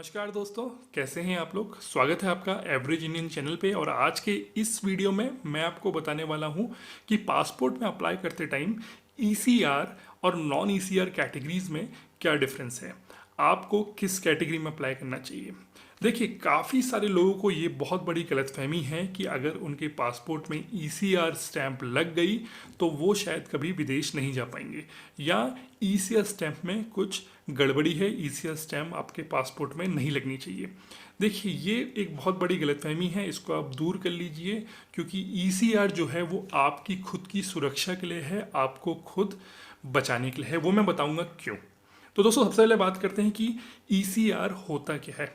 नमस्कार दोस्तों, कैसे हैं आप लोग। स्वागत है आपका एवरेज इंडियन चैनल पे। और आज के इस वीडियो में मैं आपको बताने वाला हूं कि पासपोर्ट में अप्लाई करते टाइम ईसीआर और नॉन ईसीआर कैटेगरीज में क्या डिफरेंस है, आपको किस कैटेगरी में अप्लाई करना चाहिए। देखिए, काफ़ी सारे लोगों को ये बहुत बड़ी गलतफहमी है कि अगर उनके पासपोर्ट में ईसीआर स्टैंप लग गई तो वो शायद कभी विदेश नहीं जा पाएंगे, या ईसीआर स्टैंप में कुछ गड़बड़ी है, ईसीआर स्टैंप आपके पासपोर्ट में नहीं लगनी चाहिए। देखिए, ये एक बहुत बड़ी गलतफहमी है, इसको आप दूर कर लीजिए। क्योंकि ईसीआर जो है वो आपकी खुद की सुरक्षा के लिए है, आपको खुद बचाने के लिए है। वो मैं बताऊंगा क्यों। तो दोस्तों, सबसे पहले बात करते हैं कि ईसीआर होता क्या है।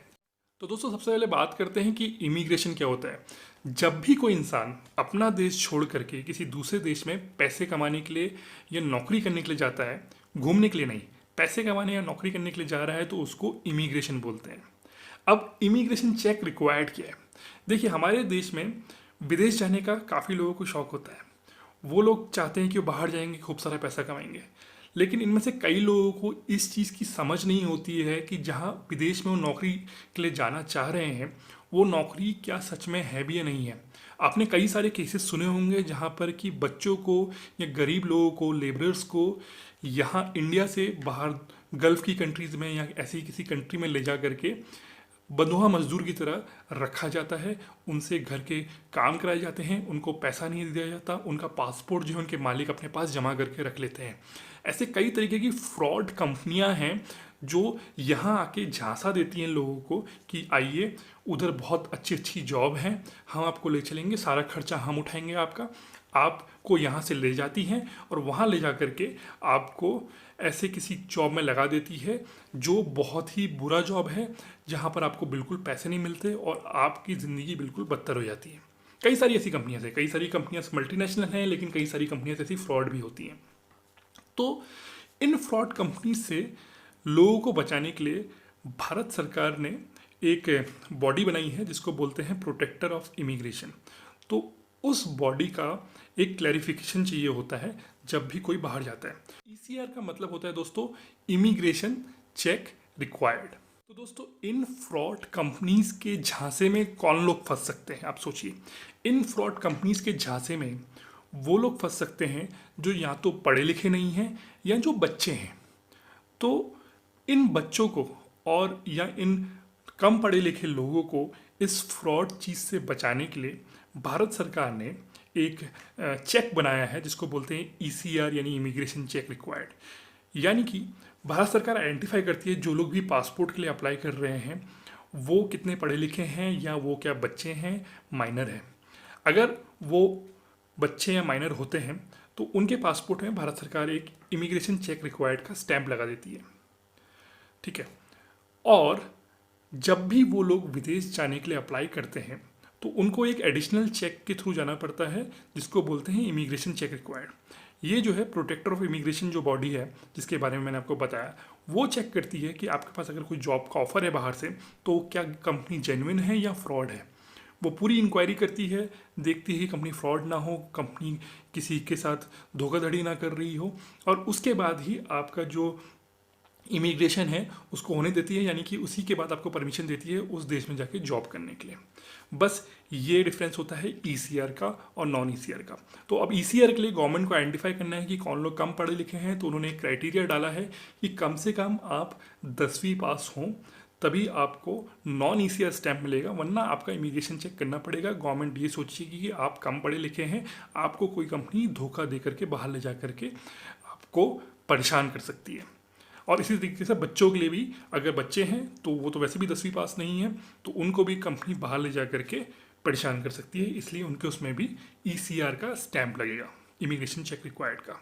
तो दोस्तों, सबसे पहले बात करते हैं कि इमिग्रेशन क्या होता है। जब भी कोई इंसान अपना देश छोड़ करके किसी दूसरे देश में पैसे कमाने के लिए या नौकरी करने के लिए जाता है, घूमने के लिए नहीं, पैसे कमाने या नौकरी करने के लिए जा रहा है, तो उसको इमिग्रेशन बोलते हैं। अब इमिग्रेशन चेक रिक्वायर्ड क्या है। देखिए, हमारे देश में विदेश जाने का काफ़ी लोगों को शौक होता है। वो लोग चाहते हैं कि वो बाहर जाएंगे, खूब सारा पैसा कमाएंगे। लेकिन इनमें से कई लोगों को इस चीज़ की समझ नहीं होती है कि जहाँ विदेश में वो नौकरी के लिए जाना चाह रहे हैं, वो नौकरी क्या सच में है भी या नहीं है। आपने कई सारे केसेस सुने होंगे जहाँ पर कि बच्चों को या गरीब लोगों को, लेबरर्स को यहाँ इंडिया से बाहर गल्फ़ की कंट्रीज़ में या ऐसी किसी कंट्री में ले जा करके बंधुआ मजदूर की तरह रखा जाता है। उनसे घर के काम कराए जाते हैं, उनको पैसा नहीं दिया जाता, उनका पासपोर्ट जो है उनके मालिक अपने पास जमा करके रख लेते हैं। ऐसे कई तरीके की फ्रॉड कंपनियां हैं जो यहाँ आके झांसा देती हैं लोगों को कि आइए, उधर बहुत अच्छी अच्छी जॉब है, हम आपको ले चलेंगे, सारा खर्चा हम उठाएंगे आपका। आपको यहाँ से ले जाती हैं और वहाँ ले जा करके आपको ऐसे किसी जॉब में लगा देती है जो बहुत ही बुरा जॉब है, जहाँ पर आपको बिल्कुल पैसे नहीं मिलते और आपकी ज़िंदगी बिल्कुल बदतर हो जाती है। कई सारी ऐसी कंपनियां हैं, कई सारी कंपनियां मल्टीनेशनल हैं, लेकिन कई सारी कंपनियां ऐसी फ्रॉड भी होती हैं। तो इन फ्रॉड कंपनी से लोगों को बचाने के लिए भारत सरकार ने एक बॉडी बनाई है जिसको बोलते हैं प्रोटेक्टर ऑफ इमिग्रेशन। तो उस बॉडी का एक क्लैरिफिकेशन चाहिए होता है जब भी कोई बाहर जाता है। ईसीआर का मतलब होता है दोस्तों, इमिग्रेशन चेक रिक्वायर्ड। तो दोस्तों, इन फ्रॉड कंपनीज के झांसे में कौन लोग फंस सकते हैं, आप सोचिए। इन फ्रॉड कंपनीज के झांसे में वो लोग फंस सकते हैं जो या तो पढ़े लिखे नहीं हैं या जो बच्चे हैं। तो इन बच्चों को और या इन कम पढ़े लिखे लोगों को इस फ्रॉड चीज़ से बचाने के लिए भारत सरकार ने एक चेक बनाया है जिसको बोलते हैं ईसीआर, यानी इमिग्रेशन चेक रिक्वायर्ड। यानी कि भारत सरकार आइडेंटिफाई करती है जो लोग भी पासपोर्ट के लिए अप्लाई कर रहे हैं वो कितने पढ़े लिखे हैं, या वो क्या बच्चे हैं, माइनर हैं। अगर वो बच्चे या माइनर होते हैं तो उनके पासपोर्ट में भारत सरकार एक इमिग्रेशन चेक रिक्वायर्ड का स्टैंप लगा देती है। ठीक है। और जब भी वो लोग विदेश जाने के लिए अप्लाई करते हैं तो उनको एक एडिशनल चेक के थ्रू जाना पड़ता है जिसको बोलते हैं इमिग्रेशन चेक रिक्वायर्ड। ये जो है प्रोटेक्टर ऑफ इमिग्रेशन जो बॉडी है जिसके बारे में मैंने आपको बताया, वो चेक करती है कि आपके पास अगर कोई जॉब का ऑफर है बाहर से तो क्या कंपनी जेन्युइन है या फ्रॉड है। वो पूरी इंक्वायरी करती है, देखती है कि कंपनी फ्रॉड ना हो, कंपनी किसी के साथ धोखाधड़ी ना कर रही हो, और उसके बाद ही आपका जो इमिग्रेशन है उसको होने देती है। यानी कि उसी के बाद आपको परमिशन देती है उस देश में जाके जॉब करने के लिए। बस ये डिफरेंस होता है ईसीआर का और नॉन ईसीआर का। तो अब ईसीआर के लिए गवर्नमेंट को आइडेंटिफाई करना है कि कौन लोग कम पढ़े लिखे हैं, तो उन्होंने एक क्राइटेरिया डाला है कि कम से कम आप 10वीं पास हों, तभी आपको नॉन ईसीआर स्टैंप मिलेगा, वरना आपका इमिग्रेशन चेक करना पड़ेगा। गवर्नमेंट ये सोचेगी कि आप कम पढ़े लिखे हैं, आपको कोई कंपनी धोखा दे करके बाहर ले जा करके आपको परेशान कर सकती है। और इसी तरीके से बच्चों के लिए भी, अगर बच्चे हैं तो वो तो वैसे भी 10वीं पास नहीं है, तो उनको भी कंपनी बाहर ले जा करके परेशान कर सकती है, इसलिए उनके उसमें भी ईसीआर का स्टैंप लगेगा, इमिग्रेशन चेक रिक्वायर्ड का।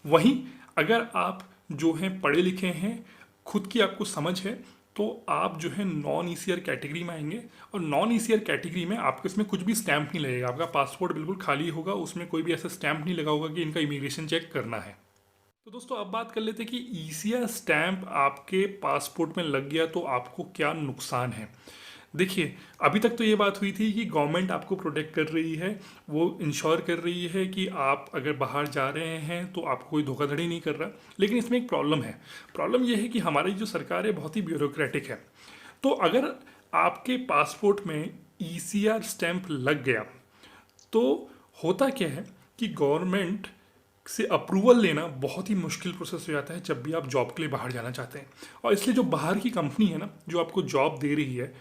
वहीं अगर आप जो हैं पढ़े लिखे हैं, खुद की आपको समझ है, तो आप जो है नॉन ईसीआर कैटेगरी में आएंगे। और नॉन ईसीआर कैटेगरी में आपको इसमें कुछ भी स्टैंप नहीं लगेगा, आपका पासपोर्ट बिल्कुल खाली होगा, उसमें कोई भी ऐसा स्टैंप नहीं लगा होगा कि इनका इमिग्रेशन चेक करना है। तो दोस्तों, अब बात कर लेते हैं कि ईसीआर स्टैंप आपके पासपोर्ट में लग गया तो आपको क्या नुकसान है। देखिए, अभी तक तो ये बात हुई थी कि गवर्नमेंट आपको प्रोटेक्ट कर रही है, वो इंश्योर कर रही है कि आप अगर बाहर जा रहे हैं तो आपको कोई धोखाधड़ी नहीं कर रहा। लेकिन इसमें एक प्रॉब्लम है। प्रॉब्लम ये है कि हमारी जो सरकार है बहुत ही ब्यूरोक्रेटिक है। तो अगर आपके पासपोर्ट में ईसीआर स्टैंप लग गया तो होता क्या है कि गवर्नमेंट से अप्रूवल लेना बहुत ही मुश्किल प्रोसेस हो जाता है जब भी आप जॉब के लिए बाहर जाना चाहते हैं। और इसलिए जो बाहर की कंपनी है ना, जो आपको जॉब दे रही है,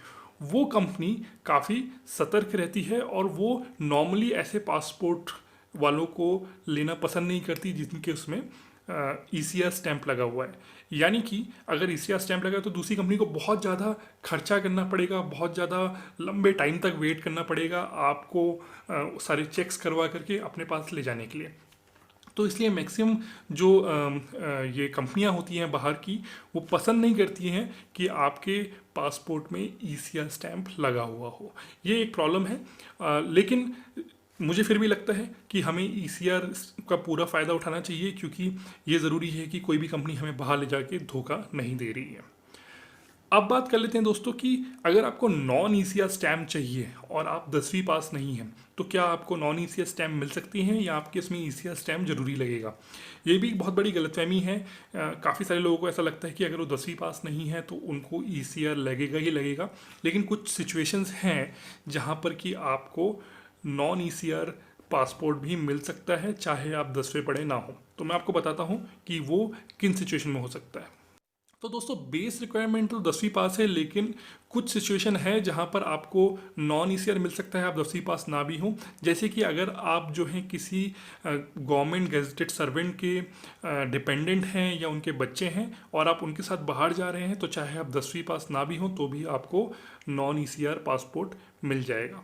वो कंपनी काफ़ी सतर्क रहती है और वो नॉर्मली ऐसे पासपोर्ट वालों को लेना पसंद नहीं करती जिनके उसमें ईसीआर स्टैंप लगा हुआ है। यानी कि अगर ईसीआर स्टैंप लगा है तो दूसरी कंपनी को बहुत ज़्यादा खर्चा करना पड़ेगा, बहुत ज़्यादा लंबे टाइम तक वेट करना पड़ेगा आपको सारे चेक्स करवा करके अपने पास ले जाने के लिए। तो इसलिए मैक्सिमम जो ये कंपनियां होती हैं बाहर की, वो पसंद नहीं करती हैं कि आपके पासपोर्ट में ईसीआर स्टैंप लगा हुआ हो। ये एक प्रॉब्लम है, लेकिन मुझे फिर भी लगता है कि हमें ईसीआर का पूरा फ़ायदा उठाना चाहिए, क्योंकि ये ज़रूरी है कि कोई भी कंपनी हमें बाहर ले जाके धोखा नहीं दे रही है। अब बात कर लेते हैं दोस्तों कि अगर आपको नॉन ईसीआर स्टैम्प चाहिए और आप 10वीं पास नहीं हैं, तो क्या आपको नॉन ईसीआर स्टैम्प मिल सकती हैं या आपके इसमें ईसीआर स्टैम्प जरूरी लगेगा। ये भी एक बहुत बड़ी गलतफहमी है। काफ़ी सारे लोगों को ऐसा लगता है कि अगर वो 10वीं पास नहीं है तो उनको ईसीआर लगेगा ही लगेगा, लेकिन कुछ सिचुएशंस हैं जहाँ पर कि आपको नॉन ईसीआर पासपोर्ट भी मिल सकता है, चाहे आप 10वीं पढ़े ना हो। तो मैं आपको बताता हूँ कि वो किन सिचुएशन में हो सकता है। तो दोस्तों बेस रिक्वायरमेंट तो 10वीं पास है, लेकिन कुछ सिचुएशन है जहाँ पर आपको नॉन ईसीआर मिल सकता है, आप 10वीं पास ना भी हों। जैसे कि अगर आप जो हैं किसी गवर्नमेंट गेजेटेड सर्वेंट के डिपेंडेंट हैं या उनके बच्चे हैं और आप उनके साथ बाहर जा रहे हैं, तो चाहे आप 10वीं पास ना भी हों तो भी आपको नॉन ईसीआर पासपोर्ट मिल जाएगा।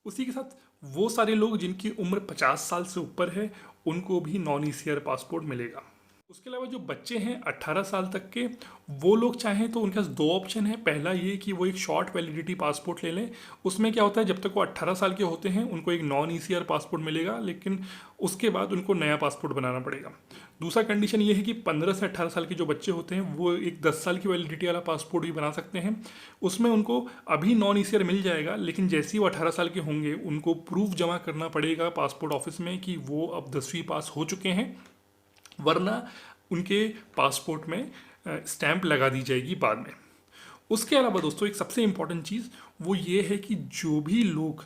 उसी के साथ वो सारे लोग जिनकी उम्र 50 साल से ऊपर है, उनको भी नॉन ईसीआर पासपोर्ट मिलेगा। उसके अलावा जो बच्चे हैं 18 साल तक के, वो लोग चाहें तो उनके पास दो ऑप्शन है। पहला ये कि वो एक शॉर्ट वैलिडिटी पासपोर्ट ले लें। उसमें क्या होता है, जब तक वो 18 साल के होते हैं उनको एक नॉन ईसीआर पासपोर्ट मिलेगा, लेकिन उसके बाद उनको नया पासपोर्ट बनाना पड़ेगा। दूसरा कंडीशन ये है कि 15 से 18 साल के जो बच्चे होते हैं वो एक 10 साल की वैलिडिटी वाला पासपोर्ट भी बना सकते हैं। उसमें उनको अभी नॉन ईसीआर मिल जाएगा, लेकिन जैसे ही वो 18 साल के होंगे उनको प्रूफ जमा करना पड़ेगा पासपोर्ट ऑफिस में कि वो अब 10वीं पास हो चुके हैं, वरना उनके पासपोर्ट में स्टैंप लगा दी जाएगी बाद में। उसके अलावा दोस्तों एक सबसे इम्पॉर्टेंट चीज़ वो ये है कि जो भी लोग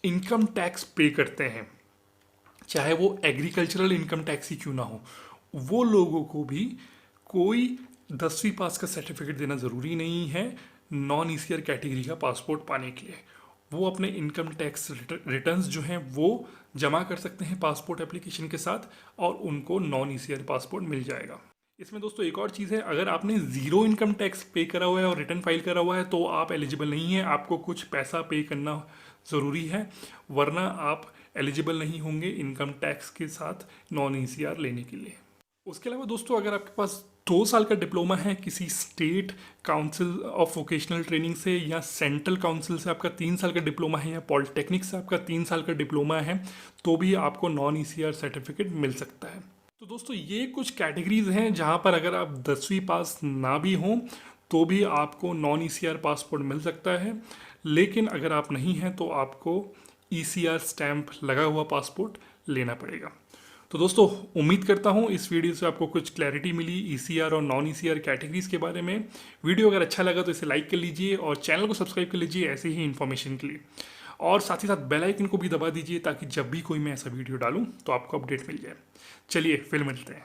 इनकम टैक्स पे करते हैं, चाहे वो एग्रीकल्चरल इनकम टैक्स ही क्यों ना हो, वो लोगों को भी कोई 10वीं पास का सर्टिफिकेट देना ज़रूरी नहीं है नॉन ईसीआर कैटेगरी का पासपोर्ट पाने के लिए। वो अपने इनकम टैक्स रिटर्न्स जो हैं वो जमा कर सकते हैं पासपोर्ट एप्लीकेशन के साथ और उनको नॉन ईसीआर पासपोर्ट मिल जाएगा। इसमें दोस्तों एक और चीज़ है, अगर आपने ज़ीरो इनकम टैक्स पे करा हुआ है और रिटर्न फाइल करा हुआ है तो आप एलिजिबल नहीं है, आपको कुछ पैसा पे करना ज़रूरी है, वरना आप एलिजिबल नहीं होंगे इनकम टैक्स के साथ नॉन ईसीआर लेने के लिए। उसके अलावा दोस्तों अगर आपके पास 2 साल का डिप्लोमा है किसी state council of vocational training से, या सेंट्रल काउंसिल से आपका 3 साल का डिप्लोमा है, या पॉलिटेक्निक से आपका 3 साल का डिप्लोमा है, तो भी आपको नॉन ईसीआर सर्टिफिकेट मिल सकता है। तो दोस्तों ये कुछ कैटेगरीज हैं जहाँ पर अगर आप 10वीं पास ना भी हों तो भी आपको नॉन ईसीआर पासपोर्ट मिल सकता है, लेकिन अगर आप नहीं हैं तो आपको ईसीआर स्टैंप लगा हुआ पासपोर्ट लेना पड़ेगा। तो दोस्तों उम्मीद करता हूँ इस वीडियो से आपको कुछ क्लैरिटी मिली ईसीआर और नॉन ईसीआर कैटेगरीज के बारे में। वीडियो अगर अच्छा लगा तो इसे लाइक कर लीजिए और चैनल को सब्सक्राइब कर लीजिए ऐसे ही इन्फॉर्मेशन के लिए, और साथ ही साथ बेल आइकन को भी दबा दीजिए ताकि जब भी कोई मैं ऐसा वीडियो डालूँ तो आपको अपडेट मिल जाए। चलिए फिर मिलते हैं।